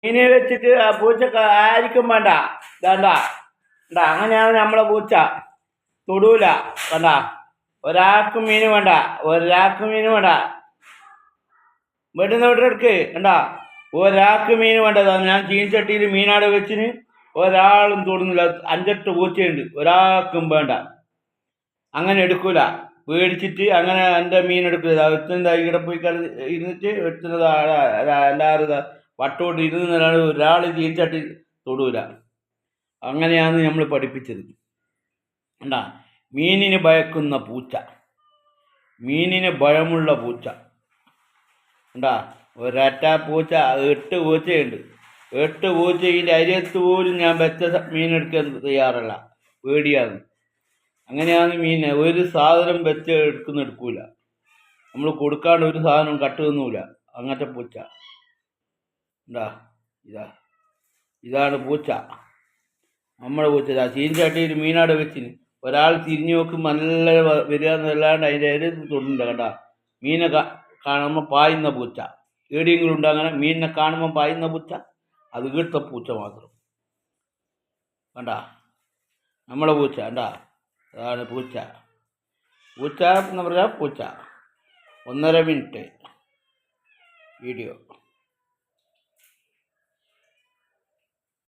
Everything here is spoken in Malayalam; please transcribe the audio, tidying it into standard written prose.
മീനെ വെച്ചിട്ട് ആ പൂച്ച ആയിരിക്കും വേണ്ട. വേണ്ട വേണ്ട, അങ്ങനെയാണ് നമ്മളെ പൂച്ച. തൊടൂല. വേണ്ട, ഒരാൾക്ക് മീൻ വേണ്ട, ഒരാൾക്ക് മീൻ വേണ്ട. വെട്ടുന്ന വീട്ടിലെടുക്ക്. വേണ്ട, ഒരാൾക്ക് മീൻ വേണ്ടതാണ്. ഞാൻ ചീൻചട്ടിയിൽ മീനാടെ വെച്ചിന് ഒരാളും തൊടുന്നില്ല. 5-8 പൂച്ചയുണ്ട്, ഒരാൾക്കും വേണ്ട. അങ്ങനെ എടുക്കൂല, പേടിച്ചിട്ട് അങ്ങനെ എൻ്റെ മീൻ എടുക്കില്ല. വെട്ടുന്നത് ഇവിടെ പോയി ഇരുന്നിട്ട് വെട്ടുന്നത് എല്ലാവരും വട്ടോട്ട് ഇരുന്നതാണ്. ഒരാൾ ചീൻചട്ടി തൊടൂല. അങ്ങനെയാണ് നമ്മൾ പഠിപ്പിച്ചത്. എന്താ, മീനിന് ഭയക്കുന്ന പൂച്ച, മീനിന് ഭയമുള്ള പൂച്ച. എന്താ, ഒരൊറ്റ പൂച്ച, 8 പൂച്ചയുണ്ട്. 8 പൂച്ചയിൽ അരിയത്ത് പോലും ഞാൻ വെച്ച മീനെടുക്കാൻ തയ്യാറല്ല, പേടിയാണ്. അങ്ങനെയാണ് മീൻ. ഒരു സാധനം വെച്ച് എടുക്കൂല. നമ്മൾ കൊടുക്കാണ്ട് ഒരു സാധനം കട്ടുതന്നൂല. അങ്ങനത്തെ പൂച്ച. എന്താ, ഇതാണ് പൂച്ച, നമ്മുടെ പൂച്ച. ചീൻചട്ടിയിൽ മീനാട് വെച്ചിന് ഒരാൾ തിരിഞ്ഞു നോക്കുമ്പോൾ നല്ല വരിക എന്നല്ലാണ്ട് അതിൻ്റെ എരുത്ത് തൊടുന്നില്ല. കണ്ട, മീനെ കാണുമ്പോൾ പായുന്ന പൂച്ച. എവിടെയെങ്കിലും ഉണ്ട് അങ്ങനെ മീനിനെ കാണുമ്പോൾ പായുന്ന പൂച്ച? അത് ഈടുത്ത പൂച്ച മാത്രം. കണ്ട, നമ്മളെ പൂച്ച. കണ്ട, അതാണ് പൂച്ച. പൂച്ച എന്ന് പറഞ്ഞാൽ പൂച്ച. 1.5 മിനിറ്റ് വീഡിയോ.